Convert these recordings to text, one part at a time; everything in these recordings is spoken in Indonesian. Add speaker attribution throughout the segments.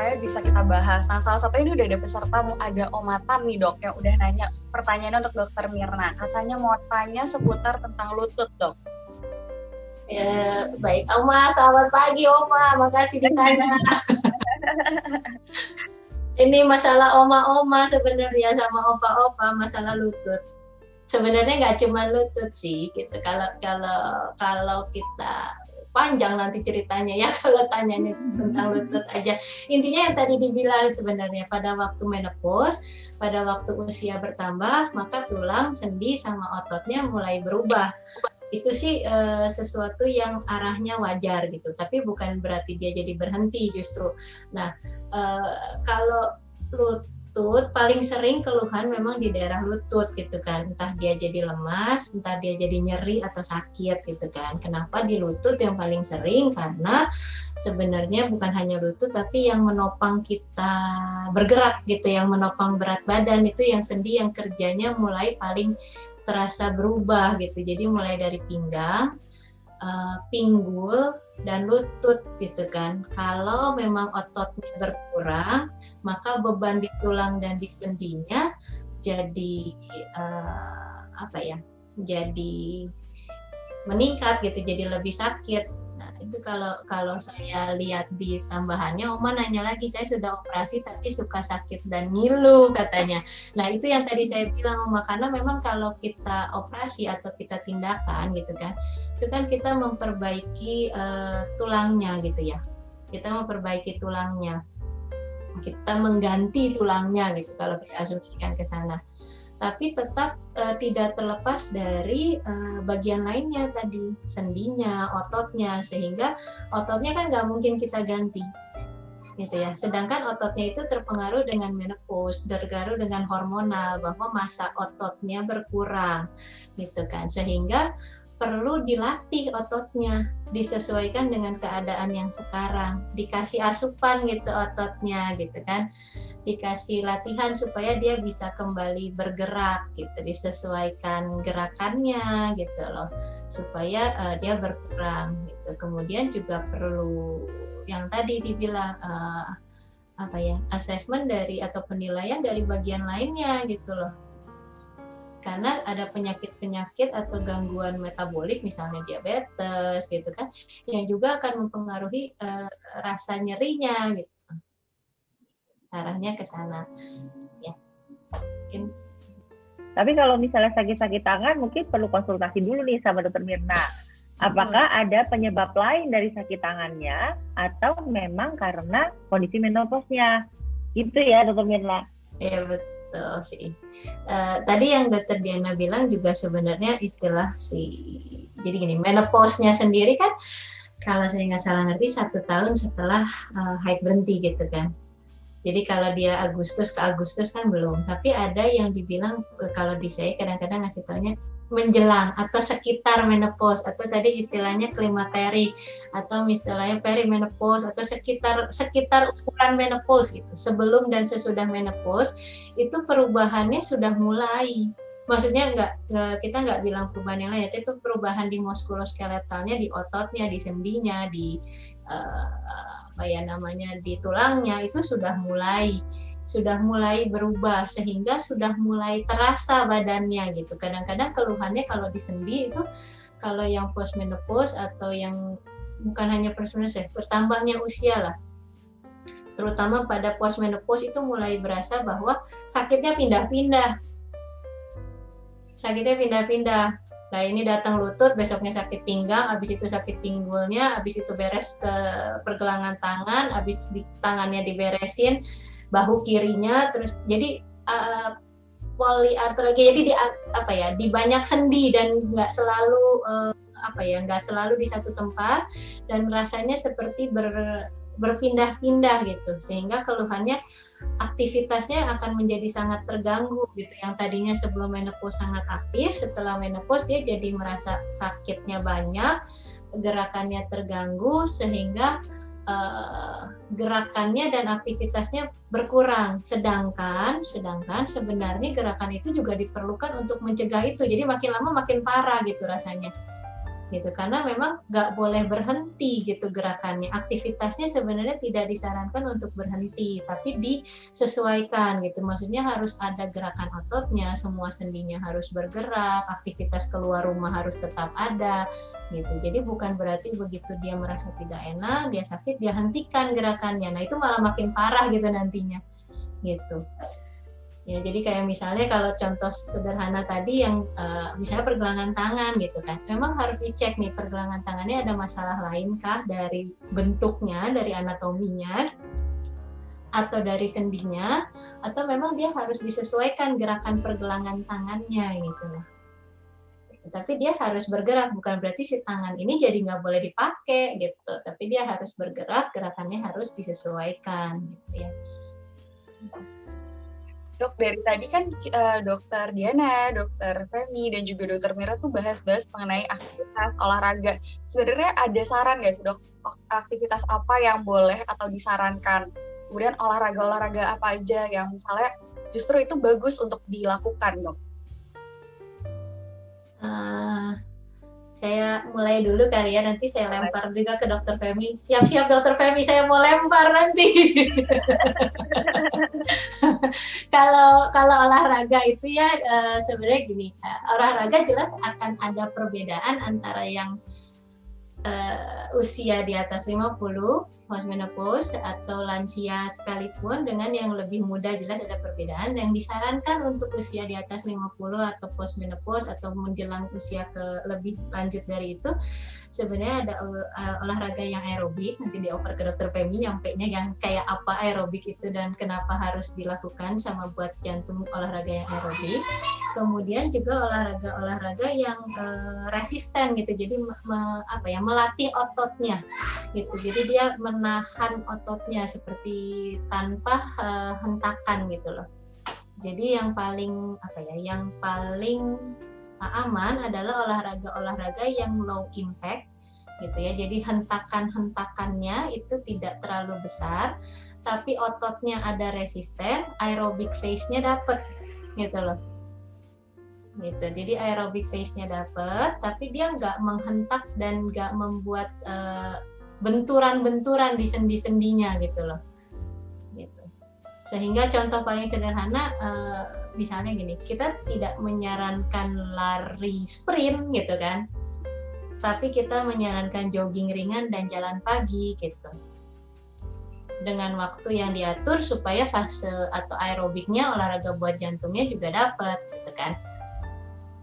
Speaker 1: supaya bisa kita bahas. Nah, salah satu ini udah ada peserta, ada Omatan nih dok, yang udah nanya pertanyaannya untuk dokter Mirna. Katanya mau tanya seputar tentang lutut dok.
Speaker 2: Ya, baik Oma, selamat pagi Oma, makasih ditanya. Ini masalah oma-oma sebenarnya sama opa-opa, masalah lutut. Sebenarnya nggak cuma lutut sih, gitu. Kalau kita panjang nanti ceritanya ya, kalau tanyanya tentang lutut aja. Intinya yang tadi dibilang sebenarnya pada waktu menopause, pada waktu usia bertambah, maka tulang, sendi, sama ototnya mulai berubah. Itu sih sesuatu yang arahnya wajar gitu, tapi bukan berarti dia jadi berhenti justru. Nah, kalau lutut paling sering keluhan memang di daerah lutut gitu kan, entah dia jadi lemas, entah dia jadi nyeri atau sakit gitu kan. Kenapa di lutut yang paling sering? Karena sebenarnya bukan hanya lutut tapi yang menopang kita bergerak gitu, yang menopang berat badan itu yang sendi yang kerjanya mulai paling terasa berubah gitu. Jadi mulai dari pinggang, pinggul, dan lutut gitu kan. Kalau memang ototnya berkurang, maka beban di tulang dan di sendinya jadi jadi meningkat gitu, jadi lebih sakit. Nah, itu kalau saya lihat di tambahannya, Oma nanya lagi, saya sudah operasi tapi suka sakit dan ngilu katanya. Nah, itu yang tadi saya bilang Oma, karena memang kalau kita operasi atau kita tindakan gitu kan, itu kan kita memperbaiki tulangnya gitu ya. Kita memperbaiki tulangnya. Kita mengganti tulangnya gitu kalau kita asumsikan ke sana. Tapi tetap tidak terlepas dari bagian lainnya tadi, sendinya, ototnya, sehingga ototnya kan nggak mungkin kita ganti, gitu ya. Sedangkan ototnya itu terpengaruh dengan menopause, terpengaruh dengan hormonal, bahwa massa ototnya berkurang, gitu kan, sehingga perlu dilatih ototnya, disesuaikan dengan keadaan yang sekarang, dikasih asupan gitu ototnya gitu kan, dikasih latihan supaya dia bisa kembali bergerak gitu, disesuaikan gerakannya gitu loh, supaya dia berkurang gitu. Kemudian juga perlu yang tadi dibilang asesmen dari atau penilaian dari bagian lainnya gitu loh. Karena ada penyakit-penyakit atau gangguan metabolik, misalnya diabetes gitu kan, yang juga akan mempengaruhi rasa nyerinya gitu. Arahnya ke sana. Ya. Mungkin.
Speaker 3: Tapi kalau misalnya sakit-sakit tangan, mungkin perlu konsultasi dulu nih sama dokter Mirna. Apakah ada penyebab lain dari sakit tangannya atau memang karena kondisi menopause-nya? Gitu ya dokter Mirna.
Speaker 2: Iya betul sih. Tadi yang dokter Diana bilang juga sebenarnya istilah jadi gini, menopause-nya sendiri kan kalau saya nggak salah ngerti 1 tahun setelah haid berhenti gitu kan. Jadi kalau dia Agustus ke Agustus kan belum, tapi ada yang dibilang kalau di saya kadang-kadang ngasih taunya menjelang atau sekitar menopause, atau tadi istilahnya klimakterik atau istilahnya perimenopause, atau sekitar ukuran menopause gitu. Sebelum dan sesudah menopause itu perubahannya sudah mulai. Maksudnya kita nggak bilang perubahan yang lain, tapi perubahan di muskuloskeletalnya, di ototnya, di sendinya, di di tulangnya itu sudah mulai berubah, sehingga sudah mulai terasa badannya gitu. Kadang-kadang keluhannya kalau di sendi itu, kalau yang post menopause atau yang bukan hanya post menopause, bertambahnya usia lah, terutama pada post menopause itu mulai berasa bahwa sakitnya pindah-pindah. Nah ini datang lutut, besoknya sakit pinggang, habis itu sakit pinggulnya, habis itu beres ke pergelangan tangan, habis tangannya diberesin, bahu kirinya, terus jadi poliarteralgia, jadi di banyak sendi dan nggak selalu di satu tempat, dan rasanya seperti berpindah-pindah gitu, sehingga keluhannya aktivitasnya akan menjadi sangat terganggu gitu. Yang tadinya sebelum menopause sangat aktif, setelah menopause dia jadi merasa sakitnya banyak, gerakannya terganggu, sehingga gerakannya dan aktivitasnya berkurang. Sedangkan sebenarnya gerakan itu juga diperlukan untuk mencegah itu. Jadi makin lama makin parah gitu rasanya. gitu, karena memang nggak boleh berhenti gitu gerakannya. Aktivitasnya sebenarnya tidak disarankan untuk berhenti, tapi disesuaikan gitu. Maksudnya harus ada gerakan ototnya, semua sendinya harus bergerak, aktivitas keluar rumah harus tetap ada gitu. Jadi bukan berarti begitu dia merasa tidak enak, dia sakit, dia hentikan gerakannya. Nah itu malah makin parah gitu nantinya gitu. Ya, jadi kayak misalnya kalau contoh sederhana tadi yang misalnya pergelangan tangan gitu kan, memang harus dicek nih pergelangan tangannya ada masalah lainkah dari bentuknya, dari anatominya, atau dari sendinya, atau memang dia harus disesuaikan gerakan pergelangan tangannya gitu loh. Tapi dia harus bergerak, bukan berarti si tangan ini jadi nggak boleh dipakai gitu, tapi dia harus bergerak, gerakannya harus disesuaikan gitu ya.
Speaker 1: Dok, dari tadi kan Dokter Diana, Dokter Femi, dan juga Dokter Mira tuh bahas-bahas mengenai aktivitas olahraga. Sebenarnya ada saran nggak sih dok, aktivitas apa yang boleh atau disarankan? Kemudian olahraga-olahraga apa aja yang misalnya justru itu bagus untuk dilakukan dok?
Speaker 2: Saya mulai dulu kali ya, nanti saya lempar juga ke Dokter Femi. Siap-siap Dokter Femi, saya mau lempar nanti. Kalau olahraga itu ya sebenarnya gini, olahraga jelas akan ada perbedaan antara yang usia di atas 50, post menopause, atau lansia sekalipun dengan yang lebih muda. Jelas ada perbedaan. Yang disarankan untuk usia di atas 50 atau post menopause atau menjelang usia ke lebih lanjut dari itu, sebenarnya ada olahraga yang aerobik. Nanti dioper ke Dokter Femi nyampainya yang kayak apa aerobik itu dan kenapa harus dilakukan sama buat jantung olahraga yang aerobik. Kemudian juga olahraga yang resisten gitu. Jadi melatih ototnya gitu. Jadi dia menahan ototnya seperti tanpa hentakan gitu loh. Jadi yang paling aman adalah olahraga yang low impact gitu ya. Jadi hentakannya itu tidak terlalu besar, tapi ototnya ada resisten, aerobic phase-nya dapat gitu loh. Gitu. Jadi aerobic phase-nya dapat, tapi dia nggak menghentak dan nggak membuat benturan-benturan di sendi-sendinya gitu loh. Gitu. Sehingga contoh paling sederhana, misalnya gini, kita tidak menyarankan lari sprint gitu kan, tapi kita menyarankan jogging ringan dan jalan pagi gitu. Dengan waktu yang diatur supaya fase atau aerobiknya, olahraga buat jantungnya juga dapat gitu kan.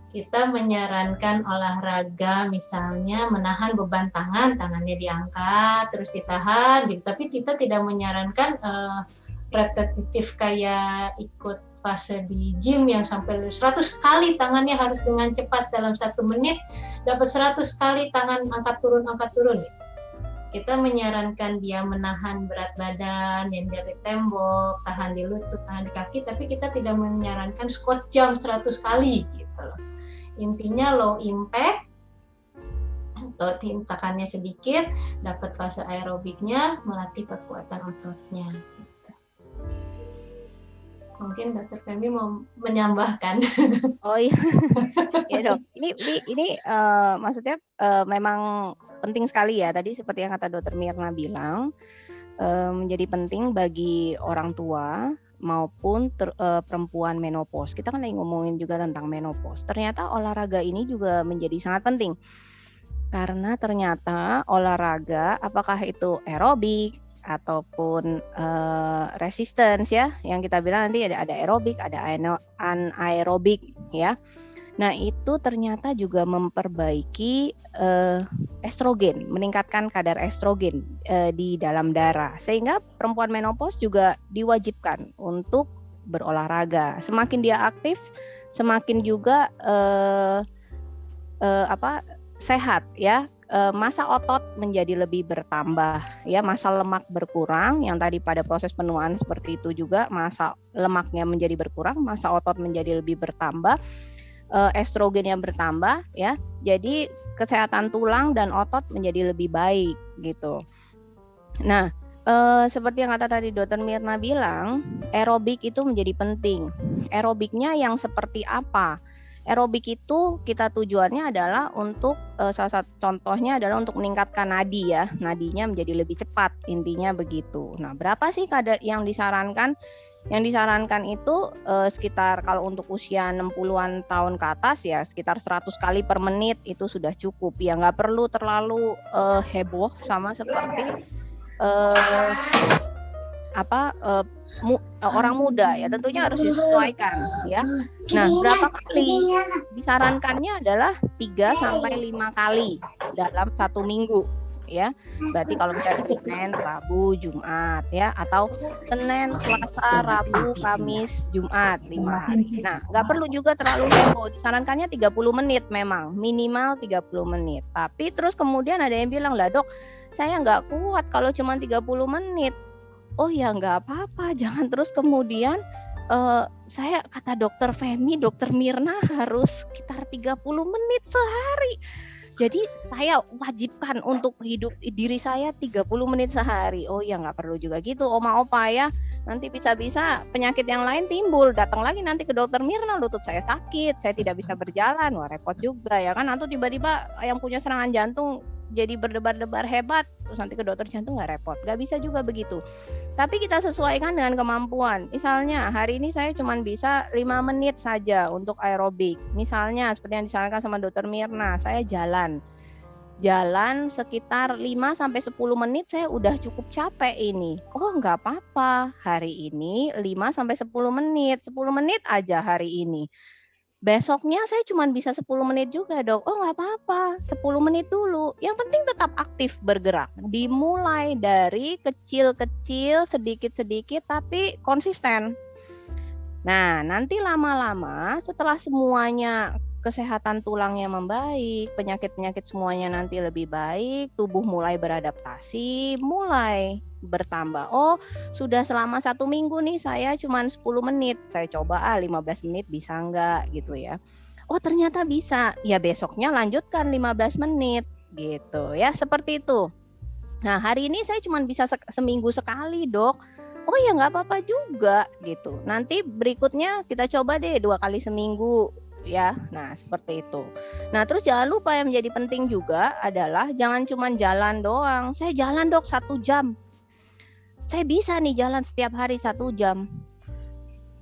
Speaker 2: Kita menyarankan olahraga misalnya menahan beban tangannya diangkat terus ditahan gitu, tapi kita tidak menyarankan repetitif kayak ikut fase di gym yang sampai 100 kali tangannya harus dengan cepat dalam 1 menit dapat 100 kali tangan angkat turun gitu. Kita menyarankan dia menahan berat badan yang dari tembok, tahan di lutut, tahan di kaki, tapi kita tidak menyarankan squat jump 100 kali gitu loh. Intinya low impact, atau hentakannya sedikit, dapat fase aerobiknya, melatih kekuatan ototnya. Gitu. Mungkin Dokter Femi mau menambahkan.
Speaker 4: Oh iya, ya dok. Ini maksudnya memang penting sekali ya. Tadi seperti yang kata Dokter Mirna bilang, menjadi penting bagi orang tua maupun perempuan menopause. Kita kan lagi ngomongin juga tentang menopause. Ternyata olahraga ini juga menjadi sangat penting. Karena ternyata olahraga, apakah itu aerobik ataupun resistance ya, yang kita bilang nanti ada aerobik, ada anaerobik ya. Nah itu ternyata juga memperbaiki estrogen, meningkatkan kadar estrogen di dalam darah, sehingga perempuan menopause juga diwajibkan untuk berolahraga. Semakin dia aktif, semakin juga sehat ya. Massa otot menjadi lebih bertambah ya, massa lemak berkurang, yang tadi pada proses penuaan seperti itu juga massa lemaknya menjadi berkurang, massa otot menjadi lebih bertambah, estrogen yang bertambah ya, jadi kesehatan tulang dan otot menjadi lebih baik gitu. Nah seperti yang kata tadi Dokter Mirna bilang, aerobik itu menjadi penting. Aerobiknya yang seperti apa? Aerobik itu kita tujuannya adalah untuk salah satu contohnya adalah untuk meningkatkan nadi ya, nadinya menjadi lebih cepat, intinya begitu. Nah, berapa sih kadar yang disarankan? Yang disarankan itu sekitar kalau untuk usia 60-an tahun ke atas ya sekitar 100 kali per menit itu sudah cukup. Ya nggak perlu terlalu heboh sama seperti orang muda ya, tentunya harus disesuaikan ya. Nah, berapa kali? Disarankannya adalah 3 sampai 5 kali dalam 1 minggu ya. Berarti kalau misalnya Senin, Rabu, Jumat ya, atau Senin, Selasa, Rabu, Kamis, Jumat 5 hari. Nah, nggak perlu juga terlalu heboh. Disarankannya 30 menit memang, minimal 30 menit. Tapi terus kemudian ada yang bilang, "Lah, Dok, saya nggak kuat kalau cuma 30 menit." Oh ya nggak apa-apa, jangan terus kemudian saya kata dokter Femi, dokter Mirna harus sekitar 30 menit sehari. Jadi saya wajibkan untuk hidup diri saya 30 menit sehari. Oh ya nggak perlu juga gitu oma opa ya. Nanti bisa-bisa penyakit yang lain timbul. Datang lagi nanti ke dokter Mirna, lutut saya sakit, saya tidak bisa berjalan. Wah repot juga ya kan. Atau tiba-tiba yang punya serangan jantung jadi berdebar-debar hebat, terus nanti ke dokter jantung nggak repot. Nggak bisa juga begitu. Tapi kita sesuaikan dengan kemampuan. Misalnya hari ini saya cuma bisa 5 menit saja untuk aerobik. Misalnya seperti yang disarankan sama dokter Mirna, saya jalan sekitar 5 sampai 10 menit saya udah cukup capek ini. Oh nggak apa-apa, hari ini 5 sampai 10 menit, 10 menit aja hari ini. Besoknya saya cuma bisa 10 menit juga dok. Oh nggak apa-apa, 10 menit dulu. Yang penting tetap aktif bergerak. Dimulai dari kecil-kecil, sedikit-sedikit tapi konsisten. Nah nanti lama-lama setelah semuanya kesehatan tulangnya membaik, penyakit-penyakit semuanya nanti lebih baik, tubuh mulai beradaptasi, mulai bertambah. Oh, sudah selama 1 minggu nih saya cuma 10 menit. Saya coba 15 menit bisa enggak gitu ya. Oh, ternyata bisa. Ya besoknya lanjutkan 15 menit gitu ya, seperti itu. Nah, hari ini saya cuma bisa seminggu sekali, Dok. Oh ya nggak apa-apa juga gitu. Nanti berikutnya kita coba deh 2 kali seminggu ya. Nah, seperti itu. Nah, terus jangan lupa yang menjadi penting juga adalah jangan cuma jalan doang. Saya jalan dok 1 jam. Saya bisa nih jalan setiap hari 1 jam.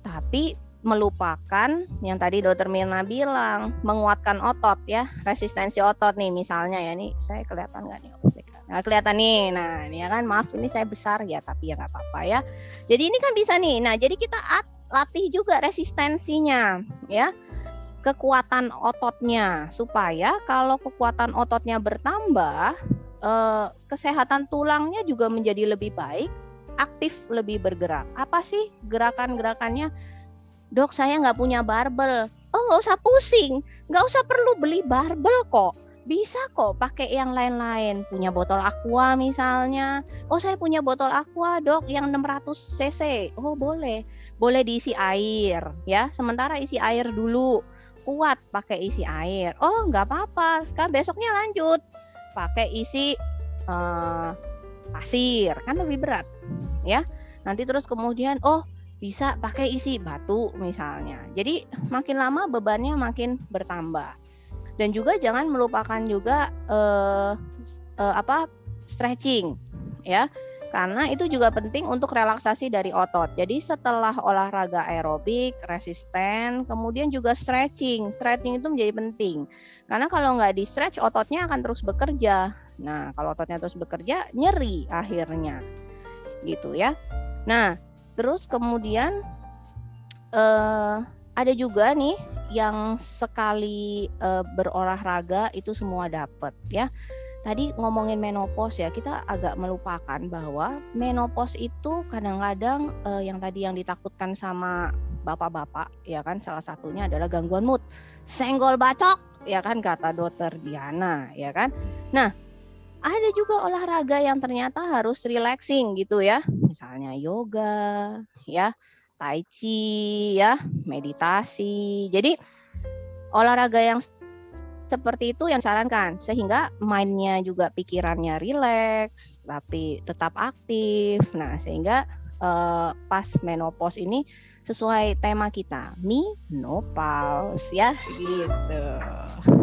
Speaker 4: Tapi melupakan yang tadi dokter Mirna bilang, menguatkan otot ya, resistensi otot nih misalnya ya. Nih, saya kelihatan nggak nih? Nggak kelihatan nih. Nah, ini ya kan maaf ini saya besar ya, tapi ya nggak apa-apa ya. Jadi ini kan bisa nih. Nah, jadi kita latih juga resistensinya ya. Kekuatan ototnya supaya kalau kekuatan ototnya bertambah, kesehatan tulangnya juga menjadi lebih baik, aktif lebih bergerak. Apa sih gerakan-gerakannya? Dok saya nggak punya barbel. Oh nggak usah pusing, nggak usah perlu beli barbel kok. Bisa kok pakai yang lain-lain. Punya botol aqua misalnya. Oh saya punya botol aqua dok yang 600 cc. Oh boleh, boleh diisi air ya. Sementara isi air dulu. Kuat pakai isi air. Oh nggak apa-apa. Sekarang besoknya lanjut pakai isi pasir, kan lebih berat ya. Nanti terus kemudian bisa pakai isi batu misalnya. Jadi makin lama bebannya makin bertambah. Dan juga jangan melupakan juga stretching ya. Karena itu juga penting untuk relaksasi dari otot. Jadi setelah olahraga aerobik, resisten, kemudian juga stretching. Stretching itu menjadi penting. Karena kalau nggak di stretch, ototnya akan terus bekerja. Nah, kalau ototnya terus bekerja, nyeri akhirnya. Gitu ya. Nah, terus kemudian ada juga nih yang sekali berolahraga itu semua dapat ya. Tadi ngomongin menopause ya, kita agak melupakan bahwa menopause itu kadang-kadang yang tadi yang ditakutkan sama bapak-bapak ya kan, salah satunya adalah gangguan mood, senggol bacok ya kan kata dokter Diana ya kan. Nah, ada juga olahraga yang ternyata harus relaxing gitu ya, misalnya yoga ya, tai chi ya, meditasi. Jadi olahraga yang seperti itu yang disarankan sehingga mindnya juga pikirannya rileks tapi tetap aktif. Nah sehingga pas menopause ini sesuai tema kita, menopause ya gitu.